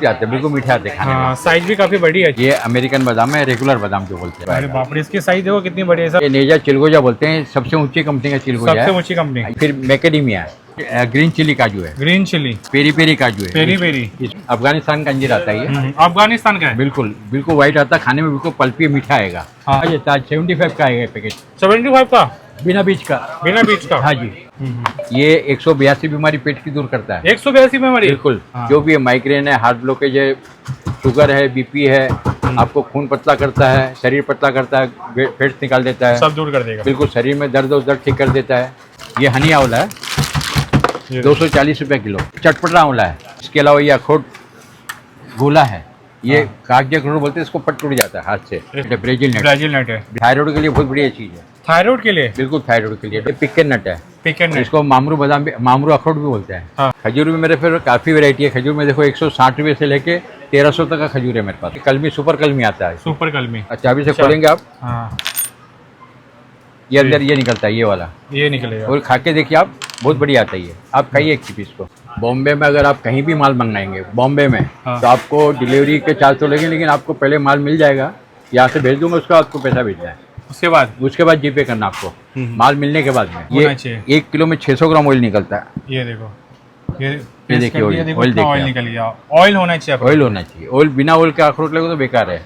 आते हैं, बिल्कुल मीठे आते हैं खाने में। साइज भी काफी बड़ी है। ये अमेरिकन बादाम है, रेगुलर बादाम जो बोलते हैं। अरे बाप रे, इसकी साइज देखो कितनी बड़ी है सर। ये नेजा चिलगोजा बोलते हैं, सबसे ऊंची कंपनी का चिलगोजा सबसे है। ऊंची कंपनी। फिर मैकेडेमिया है, ग्रीन चिली काजू है, ग्रीन चिली, पेरी पेरी काजू है, पेरी पेरी। अफगानिस्तान का अंजीर आता है ये। अफगानिस्तान का है। बिल्कुल बिल्कुल व्हाइट आता है, खाने में बिल्कुल पल्पी मीठा आएगा। हाँ। 75 का आएगा पैकेट, 75 का, बिना बीज का। बिना बीज का। हाँ जी। ये 182 बीमारी पेट की दूर करता है। 182 बीमारी। बिल्कुल। हाँ। जो भी है, माइग्रेन है, हार्ट ब्लॉकेज है, शुगर है, बीपी है, आपको खून पतला करता है, शरीर पतला करता है, फैट्स निकाल देता है, सब दूर कर देगा। बिल्कुल शरीर में दर्द और दर्द ठीक कर देता है। ये हनी आंवला है, 240 रुपये किलो, चटपटा आंवला है। इसके अलावा ये अखरोट गोला है, ये कागजी अखरोट बोलते हैं, इसको पट टूट जाता है हाथ से। ब्राजील नट, ब्राजील नट है, थायराइड के लिए बहुत बढ़िया चीज़ है। थायराइड के लिए, बिल्कुल थायराइड के लिए। ये पिकन नट है, पिकन नट, इसको मामरू बादाम भी, मामरू अखरोट भी बोलते हैं। हाँ। खजूर में मेरे फिर काफ़ी वैरायटी है। खजूर में देखो 160 रुपये से लेके 1300 तक का खजूर है मेरे पास। कलमी, सुपर कलमी आता है। सुपर कलमी। अच्छा, अभी से खोलेंगे आप, हाँ, ये अंदर ये निकलता है, ये वाला, ये निकलेगा। और खा के देखिए आप, बहुत बढ़िया आता है ये। आप खाइए एक पीस को। बॉम्बे में अगर आप कहीं भी माल मंगाएंगे बॉम्बे में, हाँ। तो आपको डिलीवरी के चार्ज तो लगेंगे, लेकिन आपको पहले माल मिल जाएगा, यहाँ से भेज दूंगा, उसका आपको पैसा भेजना है। उसके बाद जीपे करना आपको, माल मिलने के बाद में। ये 1 किलो में 600 ग्राम ऑयल निकलता है। ये देखो, ये देखिए ऑयल ऑयल निकल गया। ऑयल होना चाहिए, ऑयल होना चाहिए। ऑयल, बिना ऑयल के अखरोट लगे तो बेकार है।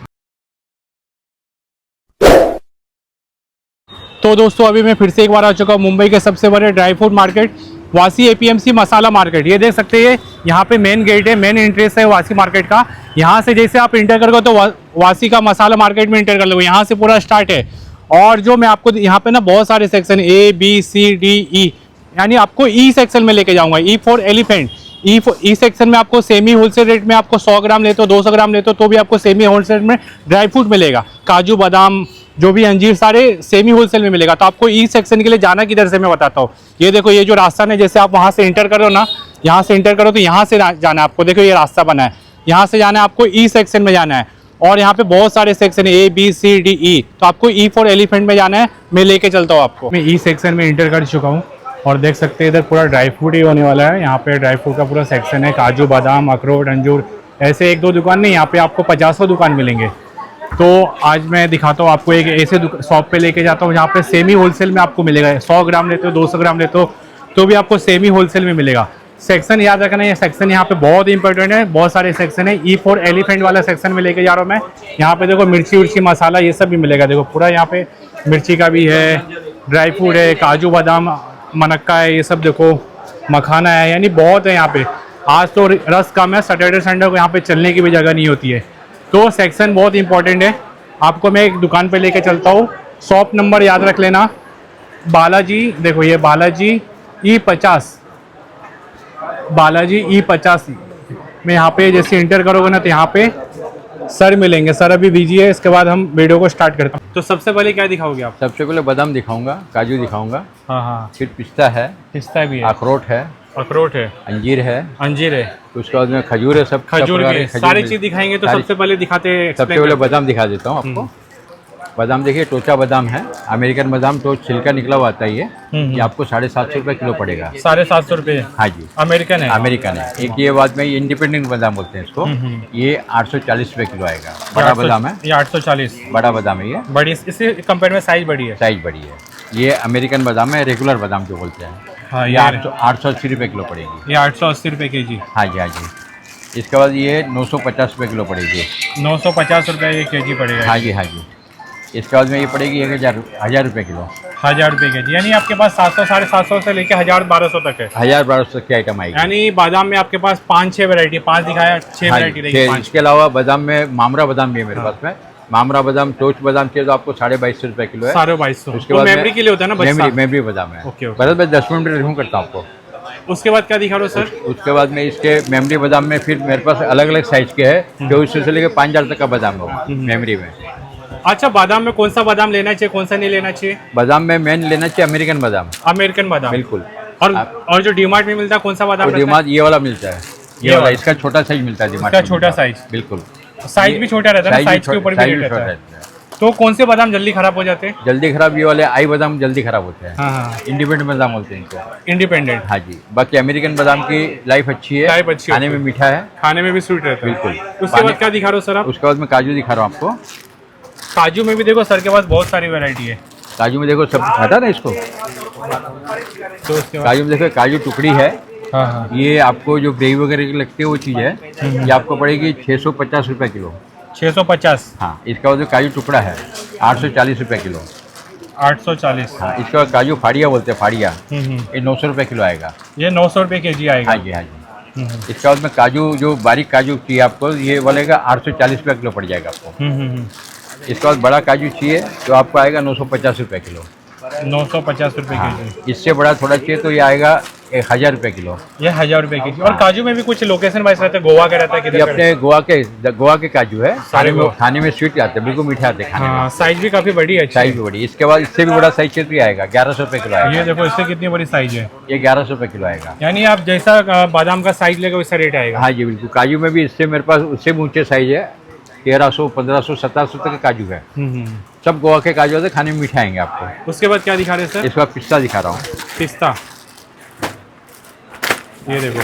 तो दोस्तों अभी मैं फिर से एक बार आ चुका हूँ मुंबई के सबसे बड़े ड्राई फ्रूट मार्केट, वासी एपीएमसी मसाला मार्केट। ये देख सकते हैं, यहाँ पे मेन गेट है, मेन एंट्रेंस है वासी मार्केट का। यहाँ से जैसे आप इंटर करोगे तो वासी का मसाला मार्केट में इंटर कर लोगे, यहाँ से पूरा स्टार्ट है। और जो मैं आपको यहाँ पे ना बहुत सारे section A B C D E, यानी आपको ई सेक्शन में लेके जाऊँगा। E for elephant. E section में आपको सेमी होलसेल रेट में, आपको 100 ग्राम लेते हो, 200 ग्राम लेते हो तो भी आपको सेमी होलसेल में ड्राई फ्रूट मिलेगा। काजू बादाम जो भी अंजीर सारे सेमी होलसेल में मिलेगा। तो आपको ई सेक्शन के लिए जाना किधर से मैं बताता हूँ। ये देखो, ये जो रास्ता है, जैसे आप वहाँ से इंटर करो ना, यहाँ से इंटर करो तो यहाँ से जाना है आपको। देखो ये रास्ता बना है, यहाँ से जाना है आपको, ई सेक्शन में जाना है। और यहाँ पे बहुत सारे सेक्शन है, A B C D E। तो आपको E फॉर एलिफेंट में जाना है, मैं लेके चलता हूँ आपको। मैं ई सेक्शन में इंटर कर चुका हूँ और देख सकते हैं इधर पूरा ड्राई फ्रूट ही होने वाला है। यहाँ पे ड्राई फ्रूट का पूरा सेक्शन है, काजू बादाम अखरोट अंजूर, ऐसे 1-2 दुकान नहीं, यहाँ पे आपको 50 दुकान मिलेंगे। तो आज मैं दिखाता हूँ आपको, एक ऐसे शॉप पे लेके जाता हूँ जहाँ पे सेमी होलसेल में आपको मिलेगा। 100 ग्राम लेते हो, 200 ग्राम लेते हो तो भी आपको सेमी होलसेल में मिलेगा। सेक्शन याद रखना, ये सेक्शन यहाँ पे बहुत इंपॉर्टेंट है, बहुत सारे सेक्शन है। E फॉर एलिफेंट वाला सेक्शन में लेके जा रहा हूँ मैं। यहाँ पे देखो मिर्ची उर्ची मसाला ये सब भी मिलेगा। देखो पूरा यहाँ पे मिर्ची का भी है, ड्राई फ्रूट है, काजू बादाम मनक्का है, ये सब देखो, मखाना है, यानी बहुत है यहाँ पे। आज तो रस कम है, सैटरडे संडे को यहाँ पे चलने की भी जगह नहीं होती है। तो सेक्शन बहुत इंपॉर्टेंट है। आपको मैं एक दुकान पे लेके चलता हूँ। शॉप नंबर याद रख लेना, बालाजी। देखो ये बालाजी E50, बालाजी E50 में यहाँ पे जैसे इंटर करोगे ना तो यहाँ पे सर मिलेंगे। सर अभी बिजी है, इसके बाद हम वीडियो को स्टार्ट करते हैं। तो सबसे पहले क्या दिखाओगे आप? सबसे पहले बादाम दिखाऊंगा, काजू दिखाऊंगा, हाँ हाँ, फिर पिस्ता है, पिस्ता भी है, अखरोट है, अखरोट है, अंजीर है, अंजीर है, उसके बाद में खजूर है, सब खजूर सब भी, सारी चीज दिखाएंगे। तो सबसे पहले दिखाते हैं, सबसे पहले बादाम दिखा देता हूँ आपको। बादाम देखिए, टोचा बादाम है, अमेरिकन बादाम, तो छिलका निकला हुआ आता है ये आपको 750 रुपये किलो पड़ेगा। 750 रुपये? हाँ जी, अमेरिकन है, अमेरिकन है। एक ये बाद में इंडिपेंडेंट बादाम बोलते हैं इसको, ये 840 रुपये किलो आएगा। बड़ा बादाम है ये, 840 बड़ा बादाम है ये, बड़ी, इससे कंपेयर में साइज बड़ी है, साइज बड़ी है। ये अमेरिकन बादाम है, रेगुलर बादाम जो बोलते हैं। हाँ, ये 880 रुपये किलो पड़ेगी। ये 880 रुपये के जी। हाँ जी, हाँ जी। इसके बाद ये 950 रुपये किलो पड़ेगी। 950 रुपये के जी पड़ेगा। हाँ जी, हाँ जी। इसके बाद में ये पड़ेगी 1000 रुपये किलो। 1000 रुपये के जी, यानी आपके पास 700 750 से लेके 1000-1200 तक है। 1000-1200 की आइटम आएगी। यानी बादाम में आपके पास 5-6 वैरायटी, 5 दिखाया, 6 वैरायटी रहेगी। इसके अलावा बादाम में मामरा बादाम भी है मेरे पास में। मामरा बादाम, टोच बादाम चाहिए तो आपको 2250 रुपये किलो है। 2250। उसके बाद मेमोरी के लिए होता है ना, मेमोरी बादाम है। ओके, बस मैं 10 मिनट में रिव्यू करता हूँ आपको। उसके बाद क्या दिखा रहे हो सर? उसके बाद में इसके मेमोरी बादाम में फिर मेरे पास अलग अलग साइज के है, 2400 से लेकर 5000 तक का बादाम होगा मेमोरी में। अच्छा, बादाम में कौन सा बादाम लेना चाहिए, कौन सा नहीं लेना चाहिए? बादाम में मेन लेना चाहिए अमेरिकन बादाम। अमेरिकन बादाम, बिल्कुल। और जो डीमार्ट में मिलता है कौन सा बादाम? डीमार्ट ये वाला मिलता है, ये वाला, इसका छोटा साइज मिलता है डीमार्ट। इसका छोटा साइज, बिल्कुल। साइज भी छोटा रहता है ना, साइज के ऊपर भी रेट रहता है। तो कौन से बादाम जल्दी खराब हो जाते हैं? जल्दी खराब ये वाले आई बादाम जल्दी खराब होते हैं। हाँ, इंडिपेंडेंट बादाम बोलते हैं इनको। इंडिपेंडेंट। हाँ जी, बाकी अमेरिकन बादाम की लाइफ अच्छी है, लाइफ अच्छी खाने होती में मीठा है, खाने में भी स्वीट रहता है। बिल्कुल। उसके बाद क्या दिखा रहे हो सर आप? उसके बाद मैं काजू दिखा रहा हूँ आपको। काजू में भी देखो सर के पास बहुत सारी वैरायटी है। काजू में देखो सब हटा ना इसको, तो उसके बाद काजू में देखो काजू टुकड़ी है। हाँ हाँ, ये आपको जो ग्रेवी वगैरह की लगती है वो चीज़ है, ये आपको पड़ेगी 650 रुपये किलो। 650। हाँ, इसका बाद जो काजू टुकड़ा है 840 रुपये किलो। 840। हाँ, इसके बाद काजू फाड़िया बोलते हैं, फाड़िया, ये 900 रुपये किलो आएगा। ये 900 रुपये केजी आएगा। हाँ जी, हाँ जी। इसके बाद में काजू जो बारीक काजू चाहिए आपको, ये वालेगा 840 रुपये किलो पड़ जाएगा आपको। इसके बाद बड़ा काजू चाहिए तो आपको आएगा 950 रुपये किलो। 950 रुपये हाँ, केजी। इससे बड़ा थोड़ा चाहिए तो ये आएगा 1000 रुपये किलो। ये 1000 रुपये केजी। और काजू में भी कुछ लोकेशन वाइज रहता है, गोवा का रहता है, ये किधर का अपने गोवा के काजू है, गोवा। खाने में स्वीट आते हैं, बिल्कुल मीठे आते हैं खाने में। हाँ, साइज भी काफी बड़ी है, साइज भी बड़ी। इसके बाद इससे भी बड़ा साइज चाहिए तो ये आएगा 1100 रुपये किलो आएगा। ये देखो इससे कितनी बड़ी साइज है। ये 1100 रुपये किलो आएगा। यानी आप जैसा बादाम का साइज लेगा वैसा रेट आएगा। हाँ जी, बिल्कुल। काजू में भी इससे मेरे पास उससे भी ऊंचे साइज है, 1300, 1500, 1700 तक के काजू है। सब गोवा के काजू होते, खाने में मीठे आएंगे आपको। उसके बाद क्या दिखा रहे हैं सर? इस बार पिस्ता दिखा रहा हूँ। पिस्ता, ये देखो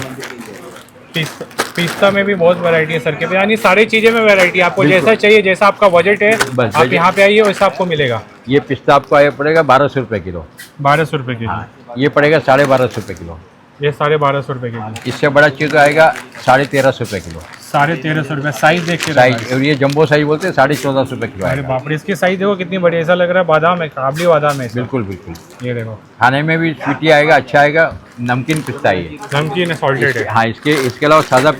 पिस्ता में भी बहुत वैरायटी है सर के पे। यानी सारी चीजें में वैरायटी, आपको जैसा चाहिए, जैसा आपका बजट है बस आप यहाँ पे आइए, वैसा आपको मिलेगा। ये पिस्ता आपको आया पड़ेगा 1200 रुपये किलो। 1200 रुपये केजी। हाँ, ये पड़ेगा 1250 रुपये किलो। ये 1250 रुपये केजी। इससे बड़ा चीज़ तो आएगा 1350 रुपये किलो। 1350 रुपये। साइज देख के साइज, और ये जंबो साइज बोलते हैं, 1450 रुपये किलो अरे आएगा। बाप रे, इसकी साइज देखो कितनी बड़ी, ऐसा लग रहा है बादाम है, काबली बादाम है। बिल्कुल बिल्कुल। ये देखो खाने में भी स्वीटी आएगा, अच्छा आएगा, नमकीन पिस्ता ये। नमकीन है, सॉल्टेड है। हाँ, इसके अलावा सादा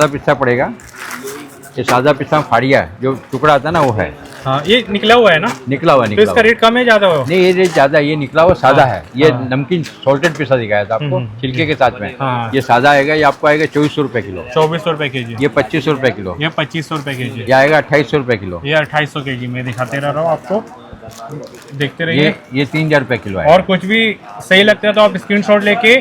पिस्ता पड़ेगा। ये सादा पिस्ता फाड़िया है, जो टुकड़ा आता है ना वो है। हाँ, ये निकला हुआ है ना? निकला हुआ, तो निकला इसका हुआ। रेट कम है ज़्यादा हो? नहीं, ये रेट ज़्यादा है, ये निकला हुआ सादा है। ये हाँ। नमकीन सॉल्टेड पिस्ता दिखाया था आपको छिलके के साथ में। हाँ। ये सादा आएगा, ये आपको आएगा 2400 रुपये किलो। 2400 रुपये केजी। ये 2500 रुपये किलो। ये 2500 रुपये केजी। ये आएगा 2800 रुपये किलो। ये 2800 केजी में दिखाते रह रहा हूँ आपको, देखते रहिए। ये 3000 रुपये किलो है। और कुछ भी सही लगता है तो आप स्क्रीनशॉट लेके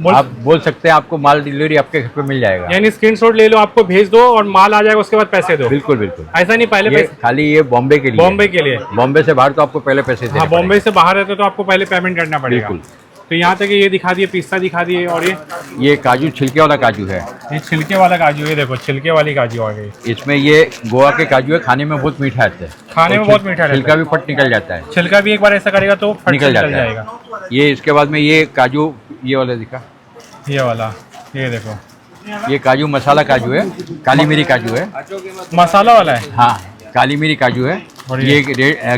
आप बोल सकते हैं, आपको माल डिलीवरी आपके घर पे मिल जाएगा। यानी स्क्रीनशॉट ले लो, आपको भेज दो और माल आ जाएगा, उसके बाद पैसे दो। बिल्कुल बिल्कुल। ऐसा नहीं पहले ये पैसे? खाली ये बॉम्बे के लिए। बॉम्बे के लिए। बॉम्बे से बाहर तो आपको पहले पैसे देने हाँ, बॉम्बे से बाहर रहते तो आपको पहले पेमेंट करना पड़ेगा। बिल्कुल। तो यहाँ तक ये दिखा दिए, पिस्ता दिखा दिए, और ये काजू छिलके वाला काजू है। ये छिलके वाला काजू, ये देखो छिलके वाली काजू आ गई। इसमें ये गोवा के काजू है, खाने में बहुत मीठा आता है। खाने में बहुत मीठा रहता है। छिलका भी फट निकल जाता है। छिलका भी एक बार ऐसा करेगा तो फट निकल निकल जाता है। जाएगा। ये इसके बाद में ये काजू, ये वाला दिखा, ये वाला, ये देखो ये काजू मसाला काजू है, काली मिरी काजू है। मसाला वाला है। हाँ, काली मिरी काजू है। और ये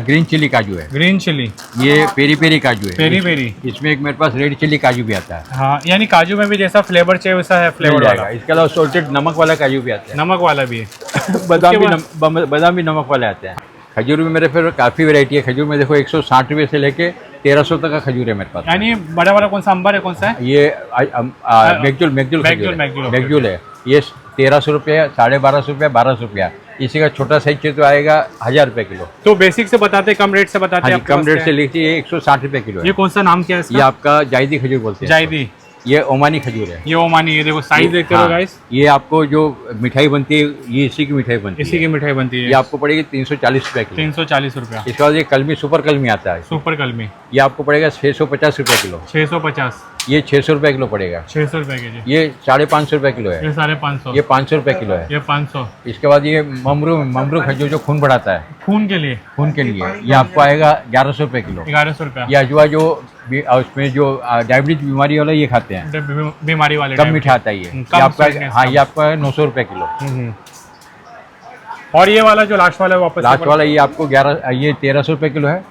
ग्रीन चिली काजू है। Green chilli. ये पेरी पेरी काजू है। Peri peri. इसमें एक मेरे पास रेड चिली काजू भी आता है। हाँ, यानी काजू में भी जैसा फ्लेवर चाहिए वैसा है मिल फ्लेवर जाएगा। वाला। इसके अलावा सॉल्टेड नमक वाला काजू भी आता है। नमक वाला भी है। बादाम भी नमक वाले आते हैं। खजूर में मेरे फिर काफ़ी वैरायटी है। खजूर में देखो 160 रुपये से लेके 1300 तक का खजूर है मेरे पास। यानी बड़ा वाला कौन सा अंबर है, कौन सा है? ये मैगजूल है। ये 1300 रुपये, 1250 रुपये, 1200 रुपया। इसी का छोटा साइज चाहिए तो आएगा 1000 रुपये किलो। तो बेसिक से बताते, कम रेट से बताते हाँ हैं। जी, कम रेट से लिखती है, 160 रुपये किलो है। ये कौन सा नाम क्या है इसका? ये आपका जायदी खजूर बोलते हैं। जायदी। ये ओमानी खजूर है। ये ओमानी। ये देखो साइज देखते हो गाइस। ये आपको जो मिठाई बनती है, ये इसी की मिठाई बनती है। इसी की मिठाई बनती है। ये आपको पड़ेगी 340 रुपये किलो। 340 रुपया। इसके बाद ये कलमी, सुपर कलमी आता है। सुपर कलमी। ये आपको पड़ेगा 650 रुपये किलो। 650। ये 600 रुपये किलो पड़ेगा। 600 रुपये के जी। ये 550 रुपये किलो है। ये 550। ये 500 रुपये किलो है। ये 500। इसके बाद ये ममरू खजूर जो खून बढ़ाता है, खून के लिए। खून के लिए, ये आपको आएगा 1100 रुपये किलो। 1100 रुपया। ये अजवा जो उसमें जो डायबिटीज बीमारी वाला ये खाते हैं, बीमारी वाले कम मीठा आता है ये। कम आपका, sweetness हाँ, कम। ये आपका 900 रुपये किलो। और ये वाला जो लास्ट वाला है वापस लास्ट वाला ये आपको 1300 रुपये किलो है।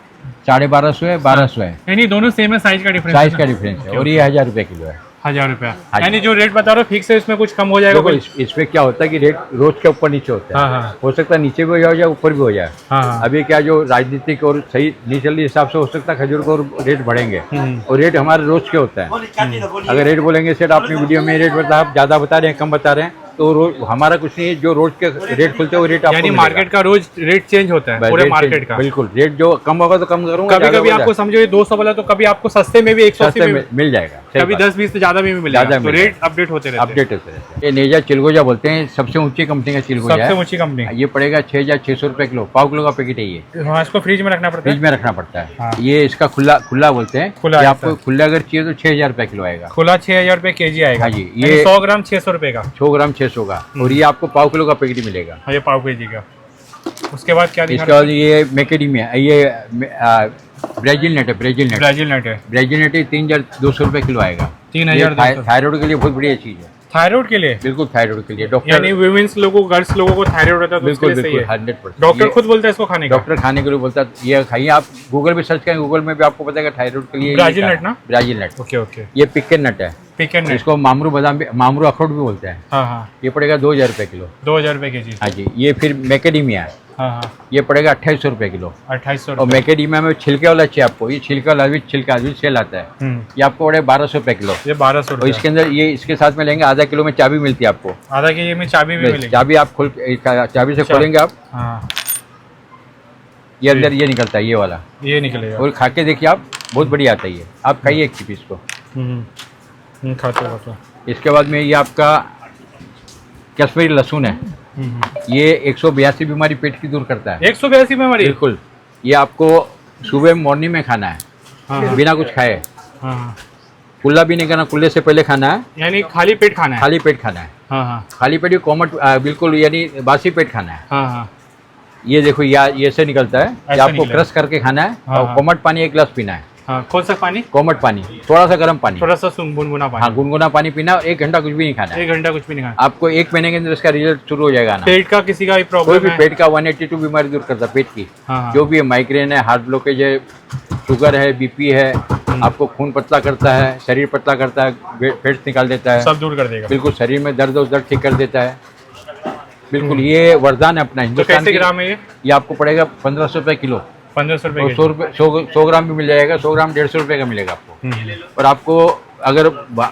1250 है, 1200 है। यानी दोनों सेम है, साइज का डिफरेंस। साइज का डिफरेंस है। और ये 1000 रुपये किलो है। 1000 रुपया। हाँ जी। यानी जो रेट बता रहे हो फिक्स है, इसमें कुछ कम हो जाएगा? देखो इसमें क्या होता है कि रेट रोज के ऊपर नीचे होता है। हाँ, हाँ। हो सकता है नीचे भी हो जाए, ऊपर भी हो जाए। हाँ। अभी क्या जो राजनीतिक और सही नहीं चल रही हिसाब से हो सकता है खजूर को रेट बढ़ेंगे। और रेट हमारे रोज के होता है। अगर रेट बोलेंगे सेठ आपने वीडियो में रेट बता, आप ज़्यादा बता रहे हैं, कम बता रहे हैं, तो रोज हमारा कुछ नहीं है। जो रोज के रेट खुलते हैं वो रेट आपको यानी मिलेगा। मार्केट का रोज रेट चेंज होता है, पूरे मार्केट का। बिल्कुल, रेट जो कम होगा तो कम करूंगा। कभी कभी आपको समझो ये 200 वाला तो कभी आपको सस्ते में भी 180 में मिल जाएगा। कभी 10-20 से ज्यादा भी मिलेगा, ज्यादा तो मिलेगा। रेट अपडेट होते रहते हैं। अपडेट होते रहते हैं। ये नेजा चिलगोजा बोलते हैं, सबसे ऊंची कंपनी का चिलगोजा सबसे है। ऊंची कंपनी। ये पड़ेगा 6,600 रुपए किलो, पाव किलो का पैकेट है ये। हाँ, इसको फ्रिज में रखना पड़ता फ्रिज है। में रखना पड़ता है। हाँ। ये इसका खुला खुला बोलते हैं। खुला ये है आपको सर। खुला अगर चाहिए तो 6,000 रुपए किलो आएगा। खुला 6,000 रुपए केजी आएगा। हाँ जी, ये ये 100 ग्राम 600 रुपए का। 100 ग्राम 600 का, और ये आपको पाव किलो का पैकेट मिलेगा। हाँ, ये पाव केजी का। उसके बाद क्या दिखा इसके बाद ये मैकेडिमिया, ये ब्राजील नट है। ब्राजील नट, ब्राजील नट है। ब्राजील नट 3,200 रुपए किलो आएगा। 3,200। थायराइड के लिए बहुत बढ़िया चीज है। थायराइड के लिए, बिल्कुल थायराइड के लिए डॉक्टर, यानी वुमेन्स लोगों, गर्ल्स लोगों को थायराइड होता है तो उसके बिल्कुल लिए सही बिल्कुल है। 100%। डॉक्टर खुद बोलता है इसको खाने का। डॉक्टर खाने के लिए बोलता है ये खाइए। आप गूगल पे सर्च करें, गूगल में भी आपको बताएगा थायराइड के लिए। ब्राजील नट ना? Brazil nut. Okay okay. ये पिकन नट है। पिकन नट। इसको मामरू बादाम भी, मामरू अखरोट भी बोलते हैं। हाँ हाँ, ये पड़ेगा 2,000 रुपए किलो। 2,000 रुपए केजी। हाँ जी। ये फिर मैकेडिमिया है। हाँ हाँ, ये पड़ेगा 2,800 रुपए किलो। 2,800 और रुपए। मैकेडिमिया में छिलके वाला चाहिए आपको, ये छिलके वाला भी छिलका भी सेल आता है। ये आपको पड़ेगा 1,200 रुपए किलो। ये 1,200 और रुपए। इसके अंदर ये इसके साथ में लेंगे आधा किलो में चाबी मिलती है आपको। आधा केजी में चाबी भी मिलेगी। चाबी आप खोल, चाबी से खोलेंगे आप, हाँ, ये अंदर ये निकलता है, ये वाला। ये निकलेगा। और खा के देखिए आप, बहुत बढ़िया आता है ये। आप खाइए एक पीस को। खाते खाते। इसके बाद में ये आपका कश्मीरी लहसुन है। ये 182 बीमारी पेट की दूर करता है। 182 में हमारी। बिल्कुल। ये आपको सुबह मॉर्निंग में खाना है, हाँ बिना कुछ खाए। हाँ हाँ, कुल्ला भी नहीं करना, कुल्ले से पहले खाना है। यानी खाली पेट खाना है। खाली पेट खाना है। हाँ हाँ खाली पेट कोमट, बिल्कुल यानी बासी पेट खाना है। हाँ हाँ, ये देखो, ये से निकलता है। ये ऐसा आपको निकलेगा। क्रश करके खाना है। हाँ, और हाँ। कोमट पानी 1 गिलास पीना है। हाँ, कौन सा पानी? कोमट पानी, थोड़ा सा गर्म पानी। थोड़ा सा गुनगुना पानी। हाँ, गुनगुना पानी पीना। और 1 घंटा कुछ भी नहीं खाना है। 1 घंटा कुछ भी नहीं खाना। आपको 1 महीने के अंदर इसका रिजल्ट शुरू हो जाएगा ना। पेट का किसी का भी कोई प्रॉब्लम भी है? पेट का 182 बीमारी दूर करता है, पेट की। हाँ हाँ, जो भी है, माइग्रेन है, हार्ट ब्लॉकेज है, शुगर है, बीपी है, आपको खून पतला करता है, शरीर पतला करता है, फैट्स निकाल देता है, सब दूर कर देगा। बिल्कुल शरीर में दर्द और दर्द ठीक कर देता है। बिल्कुल, ये वरदान है अपना तो हिंदुस्तान कैसे की। ग्राम है ये? ये आपको पड़ेगा 1,500 रुपए किलो। 1,500 रुपए और केजी। 100 रुपये 100 ग्राम भी मिल जाएगा। 100 ग्राम 150 रुपये का मिलेगा आपको। और आपको अगर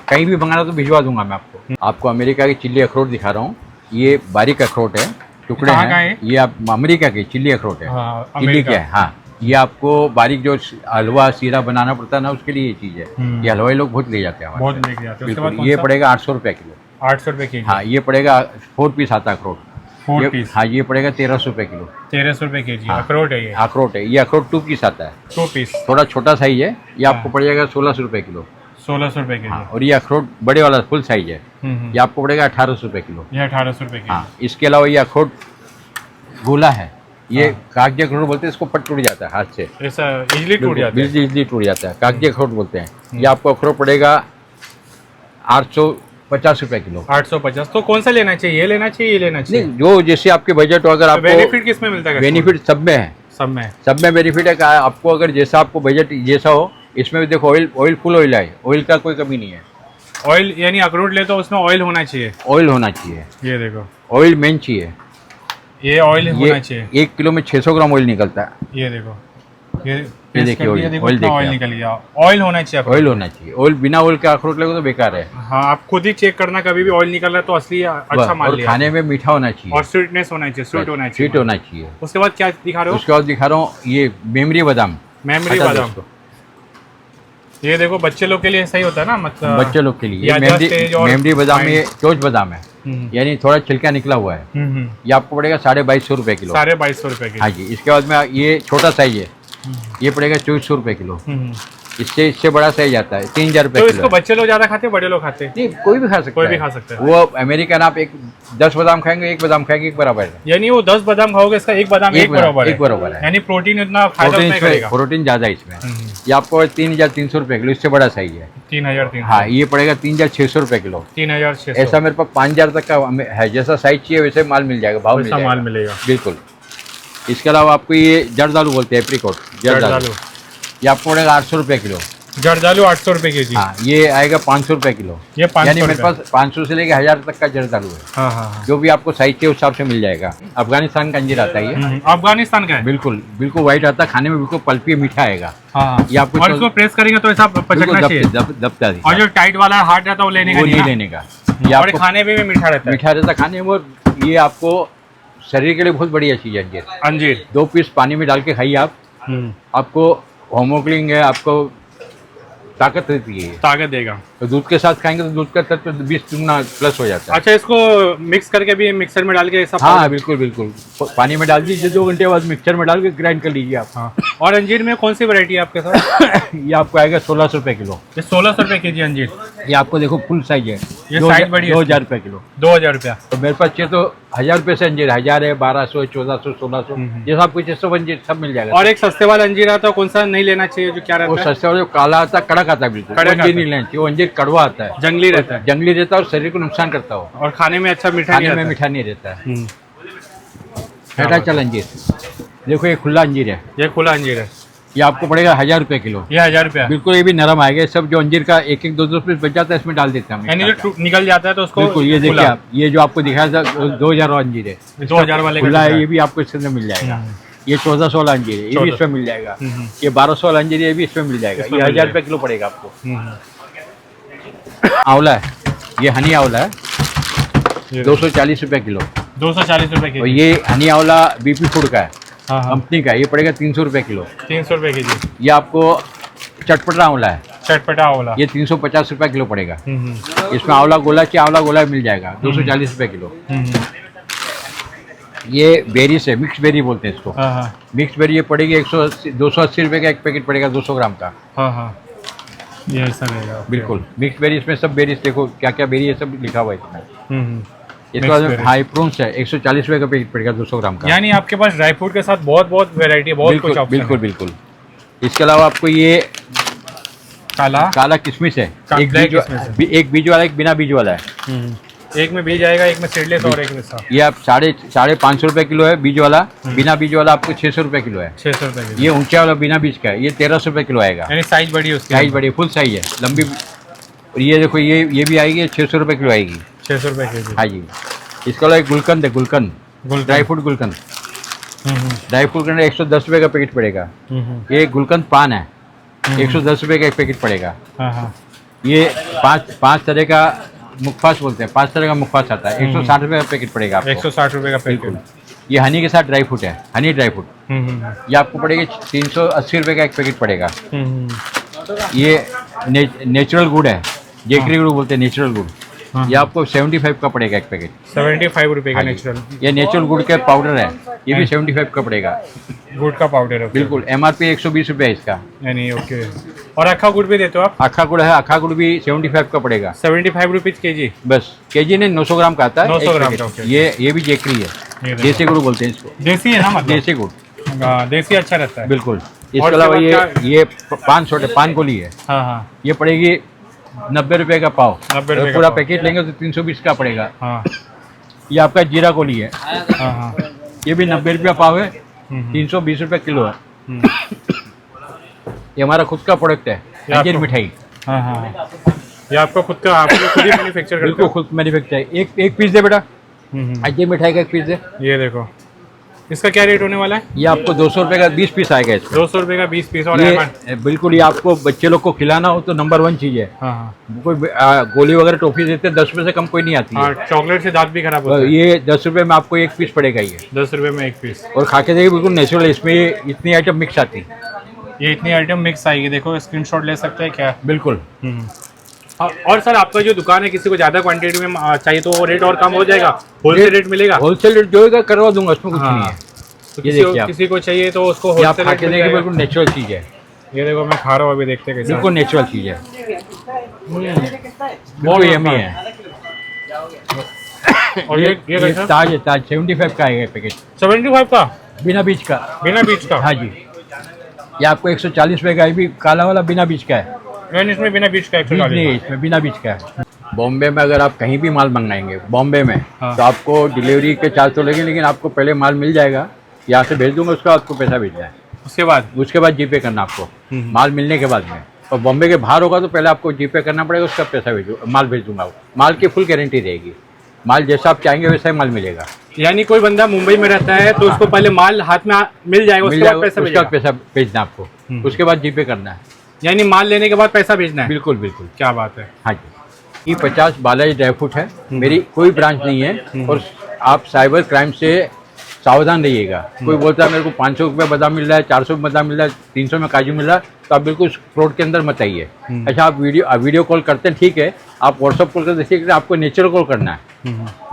कहीं भी मंगाना तो भिजवा दूंगा मैं आपको। आपको अमेरिका की चिल्ली अखरोट दिखा रहा हूँ। ये बारीक अखरोट है, टुकड़े कहाँ का हैं। है? ये आप अमेरिका की चिल्ली अखरोट है। हाँ, चिल्ली अमेरिका। क्या है? हाँ, ये आपको बारीक जो हलवा सीरा बनाना पड़ता है ना, उसके लिए ये चीज़ है। ये हलवाई लोग बहुत ले जाते हैं हमारे बहुत से। लेके जाते हैं। उसके बाद बिल्कुल। ये पड़ेगा 800 रुपये किलो। 800 रुपए केजी। हाँ, ये पड़ेगा 4 पीस आता है अखरोट। 4 ये- पीस। हाँ, ये पड़ेगा 1,300 रुपये किलो। 1,300 रुपए केजी हाँ। अखरोट है ये। अखरोट है। ये अखरोट 2 पीस आता है, 2 पीस थोड़ा छोटा साइज है। ये आपको पड़ जाएगा 1,600 रुपये किलो। 1,600 रुपए केजी। हाँ, और ये अखरोट बड़े वाला फुल साइज है। ये आपको पड़ेगा 1,800 रुपये किलो। ये 1,800 रुपए केजी। हाँ, इसके अलावा ये अखरोट गोला है। ये कागजी अखरोट बोलते हैं, इसको पट टूट जाता है हाथ से। ऐसा इजीली टूट जाता है। बिजली टूट जाता है, कागजी अखरोट बोलते हैं। ये आपको अखरोट पड़ेगा 850 रुपये किलो। 850। तो कौन सा लेना चाहिए? ये लेना चाहिए, ये लेना चाहिए? नहीं, जो जैसे आपके बजट हो, अगर आपको बेनिफिट किस में मिलता है? बेनिफिट सब में है। सब में। सब में बेनिफिट है। आपको अगर जैसा आपको बजट जैसा हो, इसमें भी देखो ऑयल फुल ऑयल है। ऑयल का कोई कमी नहीं है। ऑयल यानी अखरोट ले तो उसमें ऑयल होना चाहिए। ऑयल होना चाहिए, ये देखो, ऑयल मेन चाहिए। ये ऑयल होना चाहिए। 1 किलो में 600 ग्राम ऑयल निकलता है। ये देखो, ये देखिए कर दिया, ऑयल, देखो ऑयल कितना ऑयल देखिए निकल गया। ऑयल होना चाहिए अखरोट। ऑयल होना चाहिए। ऑयल, बिना ऑयल के अखरोट लगो तो बेकार है। हाँ, आप खुद ही चेक करना, कभी भी ऑयल निकल रहा है तो असली अच्छा बस, मान और लिया। खाने में मीठा होना चाहिए। और स्वीटनेस होना चाहिए, स्वीट होना चाहिए। स्वीट होना चाहिए। उसके बाद क्या दिखा रहे हो? उसके बाद दिखा रहा हूँ ये मेमरी बादाम। मेमरी हटा दो बादाम। उसको। ये देखो, बच्चे लोग के लिए सही होता है ना, मतलब बच्चे लोग के लिए या मेमरी, just age और मेमरी बादाम, mind। ये चोच बादाम है। यानी थोड़ा छिलका निकला हुआ है। ये आपको पड़ेगा 250 रुपये किलो। 250 रुपए की। हाँ जी। इसके बाद में ये छोटा साइज है, ये पड़ेगा 2400 रुपये किलो। इससे बड़ा साइज आता है 3,000 रुपये तो किलो इसको बच्चे लोग ज्यादा खाते हैं, बड़े लोग खाते हैं? नहीं, कोई भी खा सकता कोई है। भी खा सकता है। वो अमेरिकन, आप 10 बादाम खाएंगे, 1 बादाम खाएंगे, 1 बराबर है। यानी वो 10 बादाम खाओगे, इसका 1 बादाम 1 बराबर है। 1 बराबर है। यानी प्रोटीन इतना फायदा प्रोटीन नहीं करेगा। प्रोटीन ज्यादा है इसमें। ये आपको 3,300 रुपये किलो, इससे बड़ा साइज है। 3,300। हाँ, ये पड़ेगा 3,600 रुपये किलो। 3,600। ऐसा मेरे पास 5,000 तक का है। जैसा साइज चाहिए वैसे माल मिल जाएगा, भाव मिल वैसा जाएगा। माल मिलेगा। बिल्कुल। इसके अलावा आपको ये जर्दालू बोलते हैं, एप्रिकॉट जर्दालू। जर्दालू। ये आपको पड़ेगा 800 रुपये किलो। जर्दालू 800 रुपए केजी। हाँ, ये आएगा 500 रुपये किलो। ये 500 यानी मेरे पास 500 से लेके 1,000 तक का जर्दालू है। हाँ हाँ जो भी आपको साइज चाहिए उस हिसाब से मिल जाएगा। अफगानिस्तान का अंजीर आता है ये। हाँ। अफगानिस्तान का है। बिल्कुल बिल्कुल व्हाइट आता है, खाने में बिल्कुल पल्पी मीठा आएगा। हाँ, ये आपको और इसको प्रेस करेंगे तो ऐसा पचकना चाहिए। दबता और जो टाइट वाला हार्ड रहता है वो लेने का वो नहीं नहीं। लेने का। ये और आपको खाने में भी मीठा रहता है। मीठा रहता खाने में। और ये आपको शरीर के लिए बहुत बढ़िया चीज़ है अंजीर। अंजीर 2 पीस पानी में डाल के खाइए आप। आपको होमोग्लोबिन है, आपको ताकत रहती है ये। ताकत देगा। तो दूध के साथ खाएंगे तो दूध का तत्व 20 गुना प्लस हो जाता है। अच्छा, इसको मिक्स करके भी मिक्सर में डाल के ऐसा हाँ बिल्कुल बिल्कुल, पानी में डाल दीजिए, 2 घंटे बाद मिक्सर में डाल के ग्राइंड कर लीजिए आप। हाँ। और अंजीर में कौन सी वैरायटी है आपके साथ? ये आपको आएगा 1600 रुपये किलो। ये 1600 रुपये के जी अंजीर। ये आपको देखो फुल साइज है, ये साइज बड़ी है, 2000 रुपये किलो। 2000 रुपया। तो मेरे पास चाहिए तो 1000 रुपये से अंजीर, 1000 है, 1200, 1400, 1600, जैसा आपको 600 अंजीर सब मिल जाएगा। और एक सस्ते वाला अंजीर आता है, कौन सा नहीं लेना चाहिए, जो क्या वो रहता है? सस्ते वाला जो काला आता है, कड़क आता है, बिल्कुल कड़क अंजीर नहीं लेना चाहिए। वो अंजीर कड़वा आता है, जंगली रहता है। जंगली रहता है और शरीर को नुकसान करता हो, और खाने में अच्छा मीठा नहीं खाने में रहता। मीठा नहीं रहता है। हम्म। हेटा चल अंजीर देखो, ये खुला अंजीर है, ये खुला अंजीर है, ये आपको पड़ेगा 1000 रुपये किलो। ये 1000 रुपया। बिल्कुल, ये भी नरम आएगा। सब जो अंजीर का 1-1, 2-2 पीस बच जाता है, इसमें डाल देते हैं हम। यानी जो निकल जाता है तो उसको बिल्कुल, ये देखिए आप, ये जो आपको दिखाया था 2000 अंजीर है, 2000 वाले का खुला है, कितना ये भी आपको इसके अंदर मिल जाएगा। ये 1400 वाला अंजीर है, ये भी 1400 इसमें मिल जाएगा। ये 1200 वाला अंजीर है, ये भी इसमें मिल जाएगा। इसमें ये मिल 1000 रुपये किलो पड़ेगा आपको। हम्म। आंवला है, ये हनी आंवला है, ये 240 रुपये किलो। 240 रुपये और के जी। ये हनी आंवला बीपी फूड का है, हाँ हाँ, कंपनी का है, ये पड़ेगा 300 रुपये किलो। 300 रुपये के जी। ये आपको चटपटा आंवला है, चटपटा आंवला। ये 350 रुपये किलो पड़ेगा। इसमें आंवला गोला चाहिए, आंवला गोला मिल जाएगा, 240 रुपये किलो। ये बेरीज है, मिक्स बेरी बोलते हैं इसको। हाँ हाँ मिक्स बेरी ये पड़ेगी 280 रुपये का एक पैकेट पड़ेगा, 200 ग्राम का। हाँ हाँ, ये ऐसा रहेगा। बिल्कुल मिक्स बेरी, इसमें सब बेरीज देखो क्या क्या बेरी है, सब लिखा हुआ है इसमें। इसके Mixed बाद berry। हाई प्रोन्स है, 140 रुपये का पैकेट पड़ेगा, 200 ग्राम का। यानी आपके पास ड्राई फ्रूट के साथ बहुत बहुत वैरायटी है, बहुत कुछ बिल्कुल ऑप्शन बिल्कुल है। बिल्कुल। इसके अलावा आपको ये काला काला किशमिश है, एक black बीज किशमिश एक बीज वाला, एक बिना बीज वाला है। एक में बीज आएगा, एक में सीडलेस और एक में साफ। ये आप 550 रुपये किलो है बीज वाला। बिना बीज वाला आपको 600 रुपये किलो है। 600 रुपये के जी। ये ऊंचा वाला बिना बीज का है, ये 1300 रुपये किलो आएगा। यानी साइज बड़ी है उसकी। साइज बड़ी, फुल साइज है, लंबी। और ये देखो, ये भी आएगी, 600 रुपये किलो आएगी। 600 रुपये के जी। हाँ जी। इसके अलावा एक गुलकंद है, गुलकंद ड्राई फ्रूट गुलकंद। ड्राई फ्रूट के अंदर 110 रुपये का पैकेट पड़ेगा। ये गुलकंद पान है, 110 रुपये का एक पैकेट पड़ेगा। हाँ हाँ, ये पाँच तरह का मुखवास बोलते हैं, 5 तरह का मुखवास आता है, 160 रुपये का पैकेट पड़ेगा आपको। 160 रुपये का बिल्कुल। पैकेट। ये हनी के साथ ड्राई फ्रूट है, हनी ड्राई फ्रूट। ये आपको पड़ेगा 380 रुपये का एक पैकेट पड़ेगा। ये नेचुरल गुड़ है, जेकरी गुड़ बोलते हैं, नेचुरल गुड़। ये आपको 75 का पड़ेगा एक पैकेट। 75 रुपये का हाँ जी। नेचुरल ये नेचुरल गुड़ के पाउडर है, ये भी 75 का पड़ेगा। गुड़ का पाउडर है। बिल्कुल, MRP 120 रुपये है इसका। यानी ओके। और अक्खा गुड़ भी देते हो आप? अक्खा गुड़ है, अक्खा गुड़ भी 75 का पड़ेगा। 75 रुपीज़ के जी। बस केजी नहीं, 900 ग्राम का आता है। 900 एक ग्राम पैकेट। का, ओके। ये भी जेकरी है, ये देखो। देसी गुड़ बोलते हैं इसको। देसी है ना, मतलब देसी गुड़, देसी अच्छा रहता है। बिल्कुल। इसके और अलावा इसके बाद ये पान छोटे पान गोली है, हाँ हाँ ये पड़ेगी 90 रुपये का पाव। 90 रुपये का पूरा पाव। पैकेट लेंगे तो 320 का पड़ेगा। हाँ ये आपका जीरा गोली है, हाँ हाँ। ये भी 90 रुपया पाव है, 320 रुपये किलो है। ये हमारा खुद का प्रोडक्ट है, ये अंजीर आपको- मिठाई। हाँ हाँ, ये आपका खुद का, आपको खुद ही मैन्युफैक्चर करते बिल्कुल हो? खुद मैन्युफैक्चर है। एक पीस दे बेटा, अंजीर मिठाई का एक पीस दे। ये देखो, इसका क्या रेट होने वाला है? ये आपको 200 रुपये का 20 पीस आएगा इसका। 200 रुपये का 20 पीस। और एमआर ये बिल्कुल, ये आपको बच्चे लोग को खिलाना हो तो नंबर 1 चीज़ है। हाँ हाँ कोई गोली वगैरह टॉफी देते हैं, 10 रुपये से कम कोई नहीं आती है। हाँ, चॉकलेट से दांत भी खराब होता है। ये 10 रुपये में आपको एक पीस पड़ेगा ये। 10 रुपये में एक पीस। और खा के देखिए, बिल्कुल नेचुरल, इसमें इतनी आइटम मिक्स आती है। ये इतनी आइटम मिक्स आएगी, देखो स्क्रीनशॉट ले सकते हैं क्या? बिल्कुल। और सर, आपका जो दुकान है, किसी को ज्यादा क्वांटिटी में चाहिए तो वो रेट और कम हो जाएगा? होलसेल रेट मिलेगा? होलसेल रेट जो होगा करवा दूंगा, उसमें कुछ हाँ। नहीं है। तो ये देखिए आप। किसी को चाहिए तो उसको ये आप होलसेल खा रेट के मिल देखिए, जाएगा। बिल्कुल नेचुरल चीज़ है। ये देखो, मैं खा रहा हूँ अभी, देखते कैसे। बिल्कुल नेचुरल चीज़ है, बहुत यम्मी है। और ये कैसा? ताज है, ताज 75 का है पैकेट, 75 का, बिना बीज का। बिना बीज का? हाँ जी। ये आपको 140 रुपये का है, भी काला वाला बिना बीज का है। यानी इसमें बिना बीज का बीज नहीं है, 140। इसमें बिना बीज का है। बॉम्बे में अगर आप कहीं भी माल मंगाएंगे बॉम्बे में, हाँ। तो आपको डिलीवरी के चार्ज तो लगे, लेकिन आपको पहले माल मिल जाएगा, यहाँ से भेज दूंगा, उसका आपको पैसा भेजना है। उसके बाद जीपे करना आपको, माल मिलने के बाद में। और बॉम्बे के बाहर होगा तो पहले आपको जीपे करना पड़ेगा, उसका पैसा माल भेज दूंगा। माल की फुल गारंटी रहेगी, माल जैसा आप चाहेंगे वैसा ही माल मिलेगा। यानी कोई बंदा मुंबई में रहता है तो उसको पहले माल हाथ में मिल जाएगा, उसके बाद पैसा उसका भेजेगा? पैसा भेजना आपको, उसके बाद जीपे करना है। यानी माल लेने के बाद पैसा भेजना है? बिल्कुल बिल्कुल। क्या बात है। हाँ जी। ये 50 बालाजी ड्राई फ्रूट है, मेरी कोई ब्रांच नहीं है। और आप साइबर क्राइम से सावधान रहिएगा। कोई बोलता है मेरे को 500 रुपये बादाम मिल रहा है, 400 में बादाम मिल रहा है, 300 में काजू मिल रहा है, तो आप बिल्कुल फ्रॉड के अंदर मत आइए। अच्छा, आप वीडियो कॉल करते हैं, ठीक है, आप व्हाट्सअप कॉल कर देखिए कि आपको नेचुरल कॉल करना है।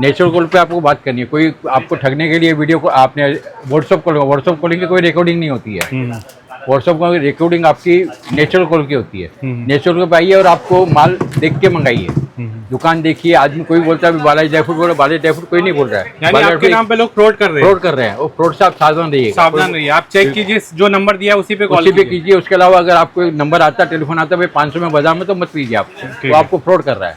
नेचुरल कॉल पे आपको बात करनी है। कोई आपको ठगने के लिए वीडियो को आपने व्हाट्सअप कॉलिंग की कोई रिकॉर्डिंग नहीं होती है। व्हाट्सअप कॉल रिकॉर्डिंग आपकी नेचुरल कॉल की होती है। नेचुरल कॉल पे आइए और आपको माल देख के मंगाइए। दुकान देखिए, आदमी कोई बोलता है बालाजी ड्राई फ्रूट बोलो, बालाजी ड्राई फ्रूट कोई नहीं बोल रहा है। यानी आपके नाम पे लोग फ्रॉड कर रहे हैं। फ्रॉड कर रहे हैं, वो फ्रॉड से आप सावधान रहिए। सावधान रहिए, आप चेक कीजिए, जो नंबर दिया है उसी पे कॉल कीजिए। उसके अलावा अगर आपको नंबर आता है, टेलीफोन आता है, भाई 500 में बादाम है, तो मत लीजिए आप, वो आपको फ्रॉड कर रहा है।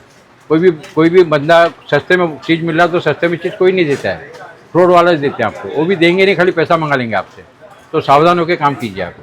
कोई भी बंदा सस्ते में चीज़ मिल रहा है तो सस्ते में चीज़ कोई नहीं देता है, फ्रॉड वाला देते हैं आपको। वो भी देंगे नहीं, खाली पैसा मंगा लेंगे आपसे। तो सावधान होकर काम कीजिए आप।